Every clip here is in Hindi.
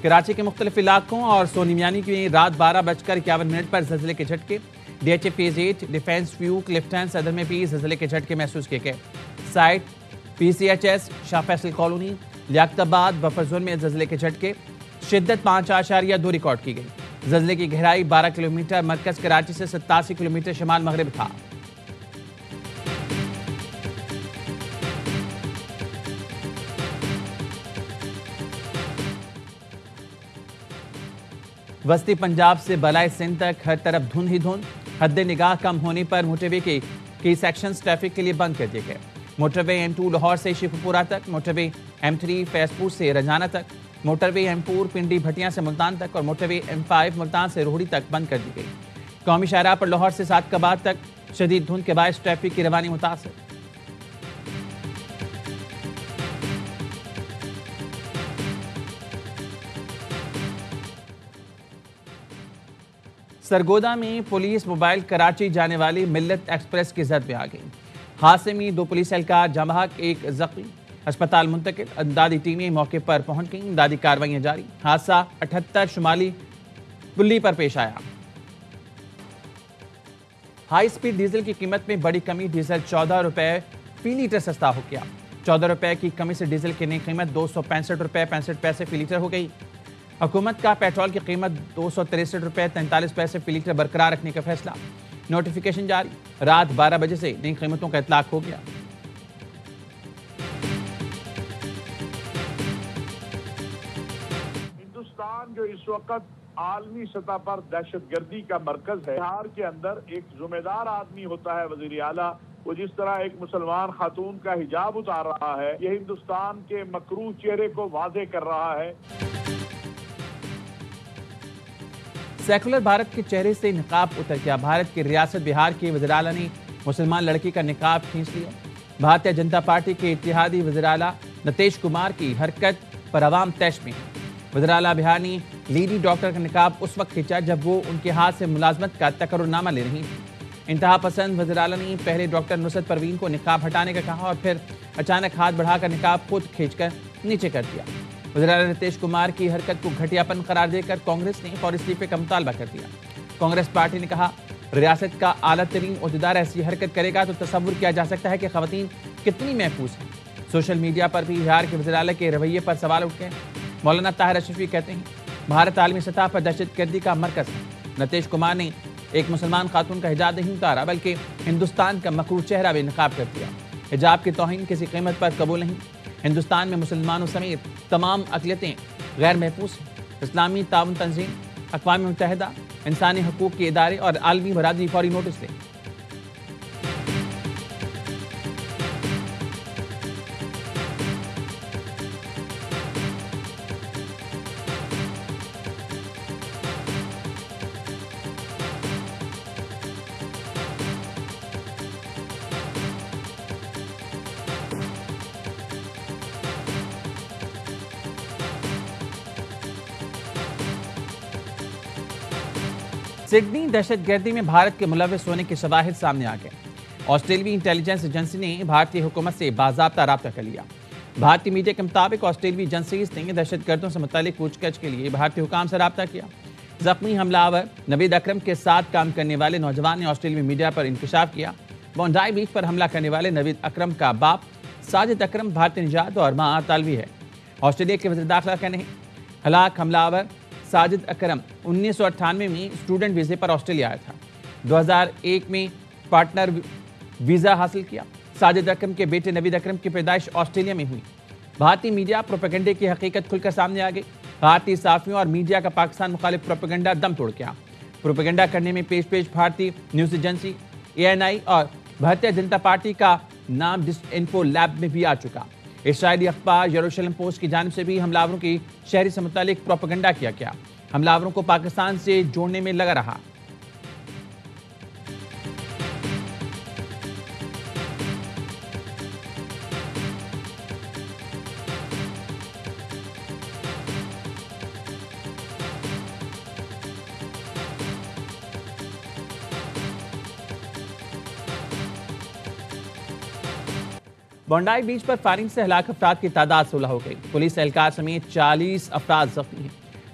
कराची के मुख्तलिफ इलाकों और सोनीमियानी की रात 12:51 पर जल्जले के झटके। DHA phase 8 defence view Clifton सदर में भी जल्जले के झटके महसूस किए गए। Site PCHS Shah Faisal colony Liaquatabad buffer zone में जल्जले के झटके। शिद्दत 5.2 रिकॉर्ड की गई। जल्जले की गहराई 12 किलोमीटर, मरकज कराची से 87 किलोमीटर शमाल मगरिब था। वस्ती पंजाब से बलाए सिंध तक हर तरफ धुंध ही धुंध। हद निगाह कम होने पर मोटरवे के कई सेक्शंस ट्रैफिक के लिए बंद कर दिए गए। मोटरवे M2 लाहौर से शिखपुरा तक, मोटरवे M3 फैजपुर से रजाना तक, मोटरवे M4 पिंडी भटिया से मुल्तान तक और मोटरवे M5 मुल्तान से रोहड़ी तक बंद कर दी गई। कौमी शाहराह पर लाहौर से सादकाबाद तक शदीद धुंध के बायस ट्रैफिक की रवानी मुतासर। सरगोदा में पुलिस मोबाइल कराची जाने वाली मिल्लत एक्सप्रेस की जद में आ गई। हादसे में 2 पुलिस एहलकार जमाक, 1 जख्मी, अस्पताल मुंतकिल। इमदादी टीमें मौके पर पहुंच गई। इमदादी कार्रवाइयां जारी। हादसा 78 शुमाली पुली पर पेश आया। हाई स्पीड डीजल की कीमत में बड़ी कमी। डीजल 14 रुपए फी लीटर सस्ता हो गया। 14 रुपए की कमी से डीजल की नई कीमत 265 रुपए 65 पैसे फी लीटर हो गई। हुकूमत का पेट्रोल की कीमत 263 रुपए 43 पैसे फी लीटर बरकरार रखने का फैसला। नोटिफिकेशन जारी। रात 12 बजे से नई कीमतों का इतलाक हो गया। हिंदुस्तान जो इस वक्त आलमी सतह पर दहशतगर्दी का मरकज है, बिहार के अंदर एक जिम्मेदार आदमी होता है वजीर आला, वो जिस तरह एक मुसलमान खातून का हिजाब उतार रहा है, ये हिंदुस्तान के मकरूह चेहरे को वाज़े कर रहा है। सेकुलर भारत के चेहरे से निकाब उतर गया। भारत की रियासत बिहार के वज़ीर आला ने मुसलमान लड़की का निकाब खींच लिया। भारतीय जनता पार्टी के इत्तेहादी वज़ीर आला नीतीश कुमार की हरकत पर अवाम तैश में है। वज़ीर आला बिहार ने लेडी डॉक्टर का निकाब उस वक्त खींचा जब वो उनके हाथ से मुलाजमत का तकर्रुरनामा ले रही थी। इंतहा पसंद वज़ीर आला ने पहले डॉक्टर नुसरत परवीन को निकाब हटाने का कहा और फिर अचानक हाथ बढ़ाकर निकाब खुद खींचकर नीचे कर दिया। वज़ीर आला नीतीश कुमार की हरकत को घटियापन करार देकर कांग्रेस ने फौरी इस्तीफे का मुतालबा कर दिया। कांग्रेस पार्टी ने कहा, रियासत का आला तरीन ओहदेदार ऐसी हरकत करेगा तो तसव्वुर किया जा सकता है कि खवातीन कितनी महफूज हैं। सोशल मीडिया पर भी बिहार के वज़ीर आला के रवैये पर सवाल उठ गए। मौलाना ताहिर अशरफी कहते हैं, भारत आलमी सतह पर दहशतगर्दी का मरकज है। नीतीश कुमार ने एक मुसलमान खातून का हिजाब नहीं उतारा बल्कि हिंदुस्तान का मकरूह चेहरा भी नकाब कर दिया। हिजाब की तौहीन किसी कीमत पर कबूल नहीं। हिंदुस्तान में मुसलमानों समेत तमाम अक़लियतें गैर महफूज हैं। इस्लामी ताउन तंजीम, अक़वाम मुत्तहिदा, इंसानी हकूक़ के इदारे और आलमी बरादरी फौरी नोटिस लें। सिडनी दहशतगर्दी में भारत के मुलविस होने के शवाहिद सामने आ गए। ऑस्ट्रेलियाई इंटेलिजेंस एजेंसी ने भारतीय हुकूमत से बाज़ाब्ता राब्ता कर लिया। भारतीय मीडिया के मुताबिक ऑस्ट्रेलियाई एजेंसीज ने दहशतगर्दों से मुतालिक पूछताछ के लिए भारतीय हुकाम से राब्ता किया। जख्मी हमलावर नवीद अकरम के साथ काम करने वाले नौजवान ने ऑस्ट्रेलियाई मीडिया पर इंकशाफ किया। बोंडाई बीच पर हमला करने वाले नवीद अकरम का बाप साजिद अकरम भारतीय निजात और मां तालवी है। ऑस्ट्रेलिया के वज़ीर दाखिला कहने हैं, हलाक हमलावर साजिद अकरम 1998 में स्टूडेंट वीज़े पर ऑस्ट्रेलिया आया था। 2001 में पार्टनर वीज़ा हासिल किया। साजिद अकरम के बेटे नवीद अकरम की पैदाइश ऑस्ट्रेलिया में हुई। भारतीय मीडिया प्रोपेगेंडे की हकीकत खुलकर सामने आ गई। भारतीय सहाफ़ियों और मीडिया का पाकिस्तान मुखालिफ प्रोपेगेंडा दम तोड़ गया। प्रोपेगेंडा करने में पेश भारतीय न्यूज़ एजेंसी ANI और भारतीय जनता पार्टी का नाम डिसइंफो लैब में भी आ चुका। इस्राएली अखबार यरूशलेम पोस्ट की जानिब से भी हमलावरों की शहरी से मुतालिक प्रोपेगेंडा किया गया। हमलावरों को पाकिस्तान से जोड़ने में लगा रहा। बोंडाई बीच पर फायरिंग से हलाक अफराद की तादाद 16 हो गई। पुलिस एहलकार समेत 40 अफराद जख्मी हैं।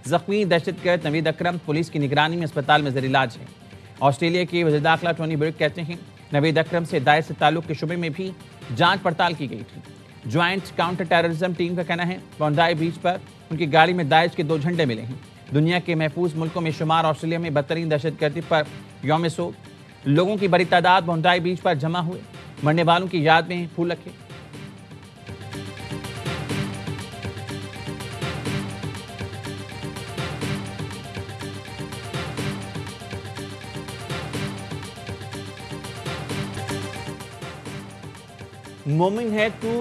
जख्मी दहशतगर्द नवीद अकरम पुलिस की निगरानी में अस्पताल में ज़ेर इलाज है। ऑस्ट्रेलिया के वज़ीर दाखिला टोनी ब्रुक कहते हैं नवीद अकरम से दाइश से ताल्लुक के शुबे में भी जांच पड़ताल की गई थी। ज्वाइंट काउंटर टेररिज्म टीम का कहना है बोंडाई बीच पर उनकी गाड़ी में दाइश के 2 झंडे मिले हैं। दुनिया के महफूज मुल्कों में शुमार ऑस्ट्रेलिया में बदतरीन दहशतगर्दी पर यौम सोग, लोगों की बड़ी तादाद बोंडाई बीच पर जमा हुए, मरने वालों की याद में फूल रखे। मोमिन है तू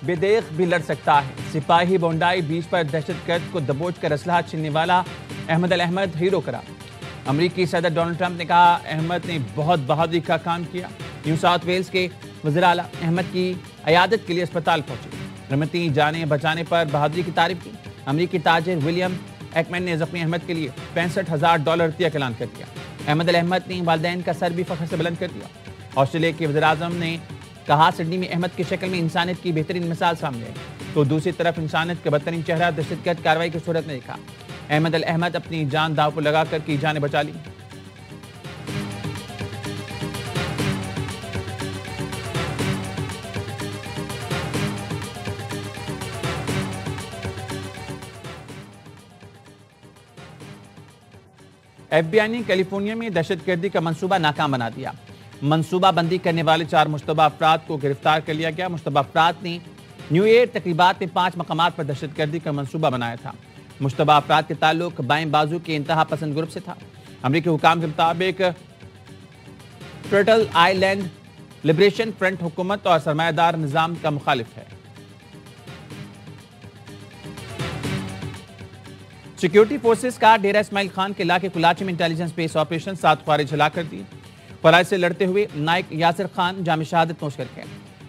बेदेख भी लड़ सकता है। सिपाही बोंडाई बीच पर दहशतगर्द को दबोच कर असलहा छीनने वाला अहमद अल-अहमद हीरो करार। अमरीकी सदर डोनाल्ड ट्रंप ने कहा अहमद ने बहुत बहादुरी का काम किया। न्यू साउथ वेल्स के वज़ीर आला अहमद की अयादत के लिए अस्पताल पहुंचे। रमती जाने बचाने पर बहादुरी की तारीफ की। अमरीकी ताजिर विलियम एकमैन ने जख्मी अहमद के लिए $65,000 रुपया का ऐलान कर दिया। अहमद अल-अहमद ने वालिदैन का सर भी फख्र से बुलंद कर दिया। ऑस्ट्रेलिया के वज़ीर आज़म ने कहा सिडनी में अहमद की शक्ल में इंसानियत की बेहतरीन मिसाल सामने आई, तो दूसरी तरफ इंसानियत का बदतरीन चेहरा दहशतगर्द कार्रवाई की सूरत में देखा। अहमद अल-अहमद अपनी जान दांव पर लगाकर की जाने बचा ली। FBI ने कैलिफोर्निया में दहशतगर्दी का मंसूबा नाकाम बना दिया। मंसूबा बंदी करने वाले 4 मुश्तबा अफराद को गिरफ्तार कर लिया गया। मुश्तबा अफराद ने न्यू ईयर तकरीबात में 5 मकामात पर दहशतगर्दी का मंसूबा बनाया था। मुश्तबा अफराद के ताल्लुक बाएं बाजू के इंतहा पसंद ग्रुप से था। अमरीकी हुकाम के मुताबिक टर्टल आइलैंड लिबरेशन फ्रंट हुकूमत और सरमायादार निजाम का मुखालिफ है। सिक्योरिटी फोर्सेस का डेरा इस्माइल खान के इलाके कुलाची में इंटेलिजेंस बेस ऑपरेशन 7 ख्वारिज हलाक कर दिए। फराज से लड़ते हुए नाइक यासिर खान जाम शहादत नोश कर गए।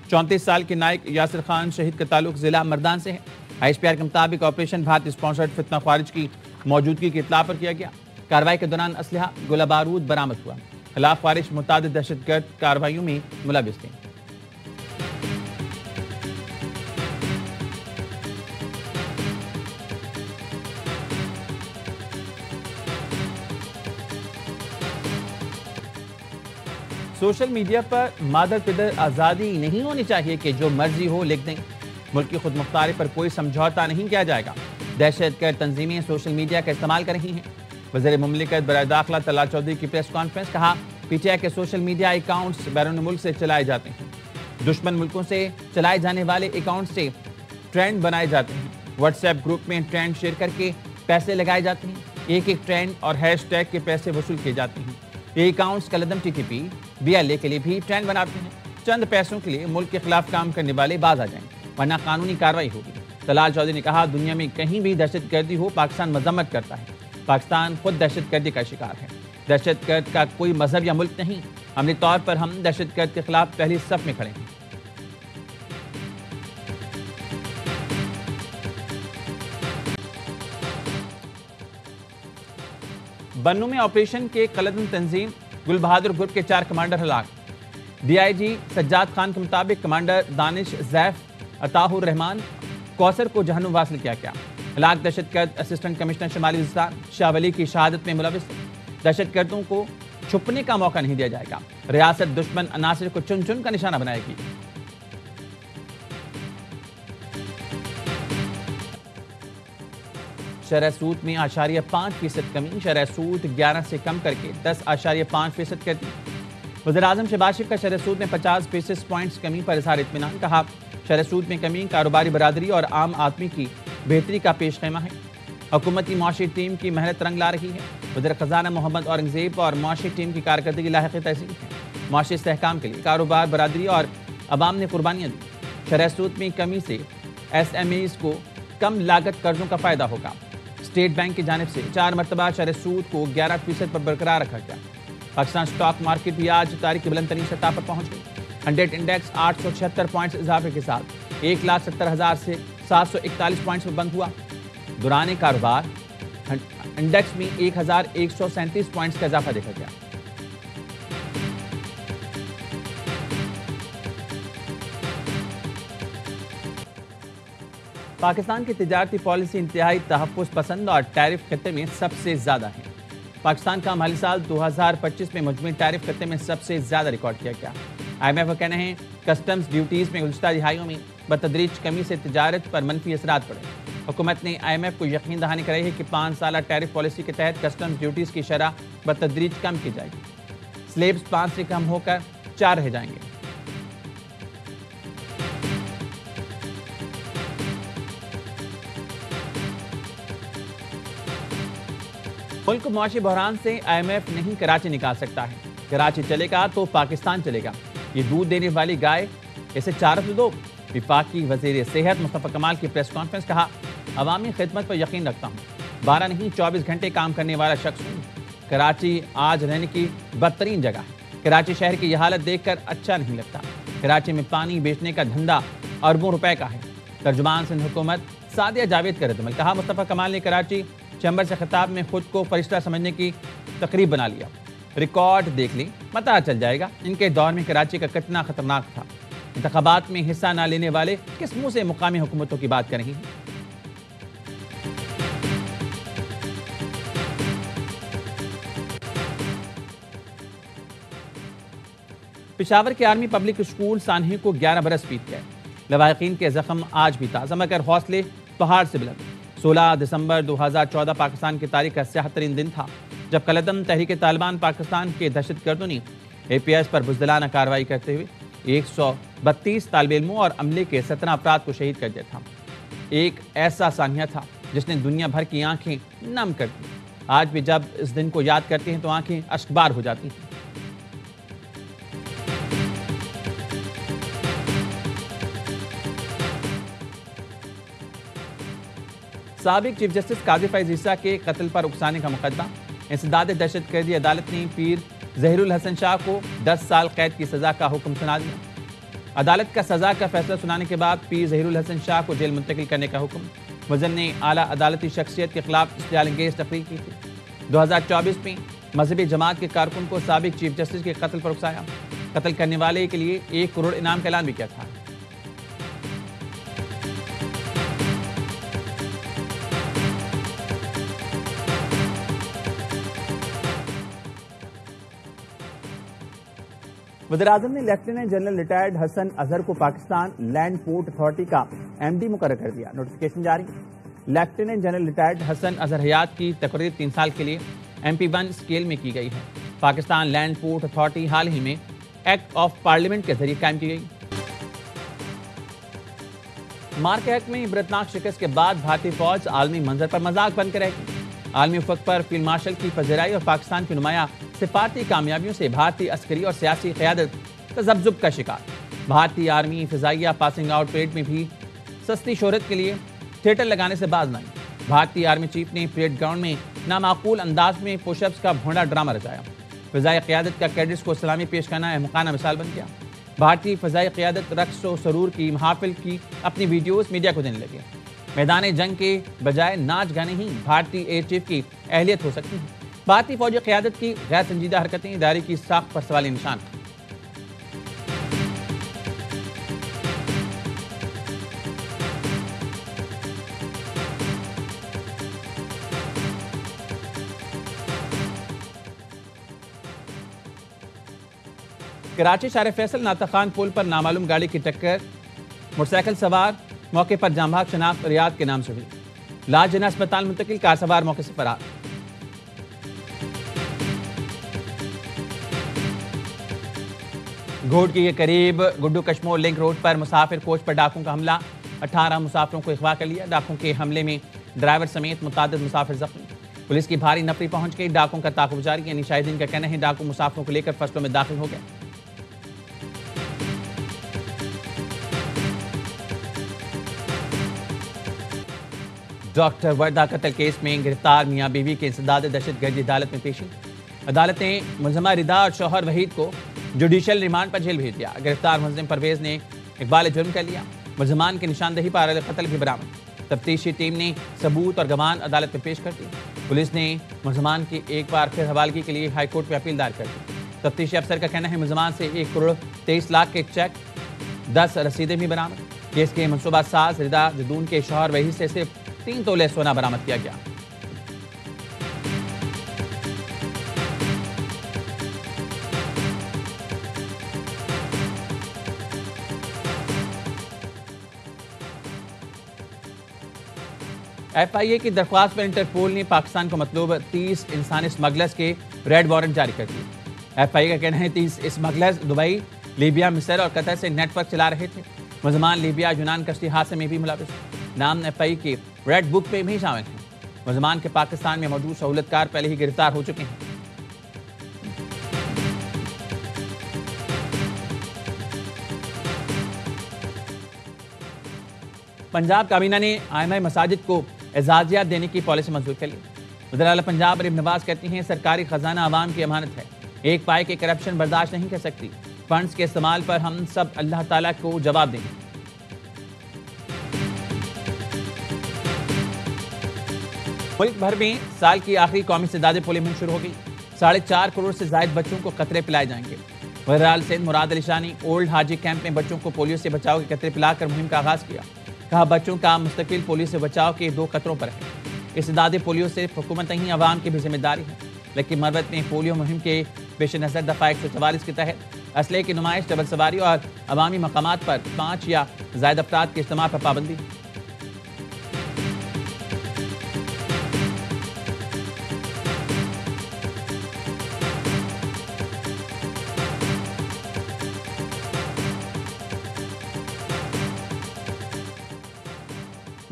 34 साल के नाइक यासिर खान शहीद का ताल्लुक जिला मर्दान से है। ISPR के मुताबिक ऑपरेशन भारत स्पॉन्सर्ड फितना ख्वारिज की मौजूदगी की इत्तला पर किया गया। कार्रवाई के दौरान असलहा गोला बारूद बरामद हुआ। खिलाफ ख्वारिज मुतादिद दहशतगर्द कार्रवाइयों में मुलविस थे। सोशल मीडिया पर मादर पिदर आज़ादी नहीं होनी चाहिए कि जो मर्जी हो लिख दें। मुल्क की खुद मुख्तारी पर कोई समझौता नहीं किया जाएगा। दहशतगर्द तंजीमें सोशल मीडिया का इस्तेमाल कर रही हैं। वज़ीर मुमलिकत बराए दाखिला तलाल चौधरी की प्रेस कॉन्फ्रेंस। कहा PTI के सोशल मीडिया अकाउंट्स बैरून मुल्क से चलाए जाते हैं। दुश्मन मुल्कों से चलाए जाने वाले अकाउंट से ट्रेंड बनाए जाते हैं। व्हाट्सएप ग्रुप में ट्रेंड शेयर करके पैसे लगाए जाते हैं। एक ट्रेंड और हैशटैग के पैसे वसूल किए जाते हैं। ये अकाउंट्स कलदम TTP BLA के लिए भी ट्रेंड बनाते हैं। चंद पैसों के लिए मुल्क के खिलाफ काम करने वाले बाज आ जाएं, वरना कानूनी कार्रवाई होगी। तलाल चौधरी ने कहा दुनिया में कहीं भी दहशतगर्दी हो पाकिस्तान मजम्मत करता है। पाकिस्तान खुद दहशतगर्दी का शिकार है। दहशतगर्द का कोई मजहब या मुल्क नहीं। अमली तौर पर हम दहशतगर्द के खिलाफ पहली सफ में खड़े हैं। बन्नू में ऑपरेशन के कलदम तंजीम गुल बहादुर ग्रुप के 4 कमांडर हलाक। DIG सज्जाद खान के मुताबिक कमांडर दानिश जैफ अताहुर रहमान कौसर को जहन्नुम वासिल किया गया। हलाक दहशतगर्द असिस्टेंट कमिश्नर शुमाली वज़ीरिस्तान शाह वली की शहादत में मुलविस। दहशतगर्दों को छुपने का मौका नहीं दिया जाएगा। रियासत दुश्मन अनासिर को चुन चुन का निशाना बनाएगी। शरह सूद में 8.5% कमी। शरह सूद 11 से कम करके 10.5% कर दी। वज़ीर आज़म शहबाज शरीफ का शरह सूद में 50 बेसिस पॉइंट्स कमी पर इज़हार इत्मीनान। कहा शरह सूद में कमी कारोबारी बरादरी और आम आदमी की बेहतरी का पेश खैमा है। हुकूमती मुआशी टीम की मेहनत रंग ला रही है। वज़ीर ख़ज़ाना मोहम्मद औरंगज़ेब और मुआशी टीम की कारकर्दगी लायक़ तहसीन है। मुआशी इस्तेहकाम के लिए कारोबार बरादरी और अवाम ने कुर्बानियाँ दी। शरह सूद में कमी से SMEs को कम लागत कर्जों का फ़ायदा होगा। स्टेट बैंक की जानिब से 4 मरतबा शरह सूद को 11% पर बरकरार रखा गया। पाकिस्तान स्टॉक मार्केट भी आज तारीख की बुलंद तरीन सतह पर पहुंच गई। 100 इंडेक्स 876 पॉइंट्स इजाफे के साथ 1,70,000 से 741 पॉइंट्स पर बंद हुआ। दौरान कारोबार इंडेक्स में 1,137 पॉइंट्स का इजाफा देखा गया। पाकिस्तान की तिजारती पॉलिसी इंतहाई तहफ़्फ़ुज़ पसंद और टैरिफ खत्ते में सबसे ज़्यादा है। पाकिस्तान का माली साल 2025 में मुजमई टैरिफ खत्ते में सबसे ज़्यादा रिकॉर्ड किया गया। IMF का कहना है कस्टम्स ड्यूटीज़ में गुज़श्ता दिहाइयों में बतदरीज कमी से तिजारत पर मनफी असरात पड़े। हुकूमत ने IMF को यकीन दहानी कराई है कि 5 साल टैरिफ पॉलिसी के तहत कस्टम्स ड्यूटीज़ की शरह बतदरीज कम की जाएगी। स्लेब्स 5 से कम होकर 4 रह जाएंगे। मुल्क को मुआशी बहरान से IMF नहीं कराची निकाल सकता है। कराची चलेगा तो पाकिस्तान चलेगा। ये दूध देने वाली गाय, इसे चारा तो दो। विफाक की वज़ीर सेहत मुस्तफ़ा कमाल की प्रेस कॉन्फ्रेंस, कहा अवामी खिदमत पर यकीन रखता हूँ, 12 नहीं 24 घंटे काम करने वाला शख्स हूँ। कराची आज रहने की बदतरीन जगह है। कराची शहर की यह हालत देखकर अच्छा नहीं लगता। कराची में पानी बेचने का धंधा अरबों रुपए का है। तर्जुमान सिंध हुकूमत सादिया जावेद का रद्दमल, कहा मुस्तफ़ा कमाल ने कराची चैम्बर से खिताब में खुद को फरिश्ता समझने की तकरीब बना लिया। रिकॉर्ड देख ली, पता चल जाएगा इनके दौर में कराची का कितना खतरनाक था। इंतखाबात में हिस्सा न लेने वाले किस मुंह से मुकामी हुकूमतों की बात कर रही हैं। पेशावर के आर्मी पब्लिक स्कूल सानही को 11 बरस बीत गए। लवाहिकीन के जख्म आज भी ताज़ा मगर हौसले पहाड़ से बुलंद। 16 दिसंबर 2014 पाकिस्तान की तारीख का स्याह तरीन दिन था जब कलदम तहरीक तालिबान पाकिस्तान के दहशतगर्दों ने APS पर बुज़दिलाना कार्रवाई करते हुए 132 तालिब इल्मों और अमले के 17 अफराद को शहीद कर दिया था। एक ऐसा सानिया था जिसने दुनिया भर की आंखें नम कर दी। आज भी जब इस दिन को याद करते हैं तो आंखें अश्कबार हो जाती हैं। साबिक चीफ जस्टिस काजी फैज ईसा के कत्ल पर उकसाने का मुकदमा। इंसदाद दहशतगर्दी अदालत ने पीर ज़हीरुल हसन शाह को 10 साल कैद की सजा का हुक्म सुना दिया। अदालत का सजा का फैसला सुनाने के बाद पीर ज़हीरुल हसन शाह को जेल मुंतकिल करने का हुक्म। वज़न ने आला अदालती शख्सियत के खिलाफ इश्तियाल अंगेज तकरीर की थी। 2024 में मजहबी जमात के कारकुन को साबिक चीफ जस्टिस के कत्ल पर उकसाया। कत्ल करने वाले के लिए 1 करोड़ इनाम का ऐलान भी किया था। वज़ीर-ए-आज़म ने lieutenant general retired Hasan Azhar को पाकिस्तान लैंड पोर्ट अथॉरिटी का MD मुकर्रर कर दिया। नोटिफिकेशन जारी। Lieutenant general retired Hasan Azhar Hayat की तकरीर 3 साल के लिए MP1 स्केल में की गई है। पाकिस्तान लैंड पोर्ट अथॉरिटी हाल ही में एक्ट ऑफ पार्लियामेंट के जरिए कायम की गई। मार्क हक में इबरतनाक शिकस्त के बाद भारतीय फौज आलमी मंजर पर मजाक बनकर रहेगी। आलमी उफक पर फील्ड मार्शल की पजराई और पाकिस्तान की नुमाया सिफारती कामयाबियों से भारतीय अस्करी और सियासी क़यादत तज़ब्ज़ुब का शिकार। भारतीय आर्मी फिजाइया पासिंग आउट परेड में भी सस्ती शोहरत के लिए थिएटर लगाने से बाज नहीं। भारतीय आर्मी चीफ ने परेड ग्राउंड में नामाकूल अंदाज में पुशअप्स का भोंडा ड्रामा रचाया। फिजाई क़यादत का कैडेट्स को सलामी पेश करना अहमकाना मिसाल बन गया। भारतीय फिजाई क़यादत रक्स व सरूर की महाफिल की अपनी वीडियोज़ मीडिया को देने लगे। मैदान जंग के बजाय नाच गाने ही भारतीय एयर चीफ की अहलियत हो सकती है। भारतीय फौजी क़यादत की गैर संजीदा हरकतें इदारे की साख पर सवाल निशान। कराची शार फैसल नाता खान पुल पर नामालूम गाड़ी की टक्कर, मोटरसाइकिल सवार मौके पर जामभाग शनाख्त रियाद के नाम से हुई। लाज जना अस्पताल मुंतकिल, कार सवार मौके से फरार। घोट के करीब गुड्डू कश्मोर लिंक रोड पर मुसाफिर कोच पर डाकुओं का हमला। 18 मुसाफिरों को अगवा कर लिया। डाकुओं के हमले में ड्राइवर समेत मुतादिद मुसाफिर जख्मी। पुलिस की भारी नफरी पहुंच गई। डाकुओं का ताकुब जारी। यानी शाहिदीन का कहना है डाकू मुसाफिरों को लेकर फसलों में दाखिल हो गए। डॉक्टर वर्दा कत्ल केस में गिरफ्तार मियां बीवी के इंसदाद दहशतगर्दी अदालत में पेशी। अदालत ने मुलजमा रिदा और शौहर वहीद को जुडिशल रिमांड पर जेल भेज दिया। गिरफ्तार मुलजिम परवेज ने इकबाल जुर्म कर लिया। मुलजमान की निशानदही पर कत्ल भी बरामद। तफ्तीशी टीम ने सबूत और गवाह अदालत में पेश कर दी। पुलिस ने मुलजमान की एक बार फिर हवालगी के लिए हाईकोर्ट में अपील दायर कर दी। तफ्तीशी अफसर का कहना है मुलजमान से 1 करोड़ 23 लाख के चेक, 10 रसीदें भी बरामद। केस के मनसूबा साज रिदा जदून के शौहर वही से सिर्फ 3 तोले सोना बरामद किया गया। FIA की दरख्वास्त पर इंटरपोल ने पाकिस्तान को मतलूब 30 इंसानी स्मगलर्स के रेड वारंट जारी कर दिए। FIA का कहना है 30 स्मगलर्स दुबई, लीबिया, मिस्र और कतर से नेटवर्क चला रहे थे। मुलजमान लीबिया, यूनान कश्ती हादसे में भी मुलविस हैं। नाम FIA की रेड बुक में भी शामिल हैं। मुलजमान के पाकिस्तान में मौजूद सहूलतकार पहले ही गिरफ्तार हो चुके हैं। पंजाब काबीना ने IMI मसाजिद को एजाजियात देने की पॉलिसी मंजूर कर ली। वज़ीर आला पंजाब अरीफ नवाज कहती हैं सरकारी खजाना आवाम की अमानत है, एक पाए के करप्शन बर्दाश्त नहीं कर सकती। फंड्स के इस्तेमाल पर हम सब अल्लाह ताला को जवाब देंगे। मुल्क भर में साल की आखिरी कौमी इस्तेदाद पोलियो मुहिम शुरू हो गई। 4.5 करोड़ से ज्यादा बच्चों को कतरे पिलाए जाएंगे। वज़ीर आला सिंध मुराद अली शाह ने ओल्ड हाजी कैंप में बच्चों को पोलियो से बचाव के कतरे पिलाकर मुहिम का आगाज किया। कहा बच्चों का मुस्तकिल पोलियो से बचाव के 2 खतरों पर है। इस्तेदाद पोलियो सिर्फ हुकूमत नहीं आवाम की भी जिम्मेदारी है। लेकिन मरवत में पोलियो मुहिम के पेश नज़र दफ़ा 144 के तहत असले की नुमाइश, जबल सवारी और अवामी मकामात पर 5 या ज़ायद अफराद के इज्तिमा पर पाबंदी।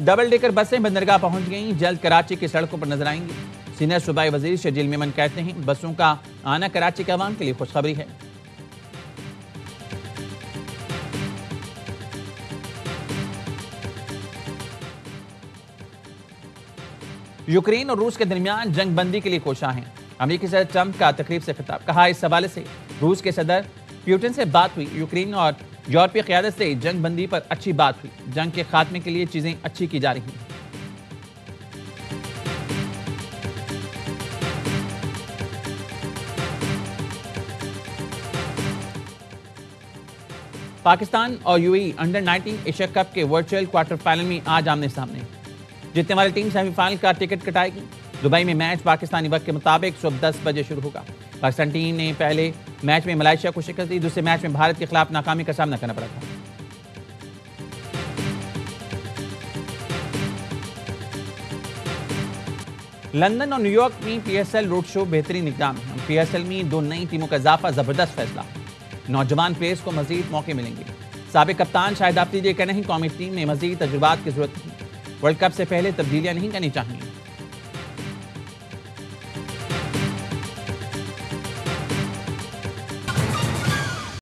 डबल डेकर बसें बंदरगाह पहुंच गईं, जल्द कराची की सड़कों पर नजर आएंगी। सीनियर सूबाई वजीर शजील मेमन कहते हैं बसों का आना कराची के अवाम के लिए खुशखबरी है। यूक्रेन और रूस के दरमियान जंग बंदी के लिए कोशां हैं। अमेरिकी सदर ट्रंप का तकरीब से खिताब। कहा इस हवाले से रूस के सदर पुतिन से बात हुई। यूक्रेन और यूरोपीय क़यादत से जंग बंदी पर अच्छी बात हुई। जंग के खात्मे के लिए चीजें अच्छी की जा रही हैं। पाकिस्तान और UAE अंडर 19 एशिया कप के वर्चुअल क्वार्टर फाइनल में आज आमने सामने। जीतने वाली टीम सेमीफाइनल का टिकट कटाएगी। दुबई में मैच पाकिस्तानी वक्त के मुताबिक सुबह 10 बजे शुरू होगा। पाकिस्तान टीम ने पहले मैच में मलेशिया को शिकस्त दी। दूसरे मैच में भारत के खिलाफ नाकामी का सामना करना पड़ा था। लंदन और न्यूयॉर्क में PSL रोड शो बेहतरीन इक़दाम है। PSL में 2 नई टीमों का इजाफा जबरदस्त फैसला। नौजवान प्लेयर्स को मजीद मौके मिलेंगे। साबिक कप्तान शाहिद आफरीदी ये कहना है कौमी टीम में मजीद तजुर्बात की जरूरत नहीं। वर्ल्ड कप से पहले तब्दीलियां नहीं करनी चाहिए।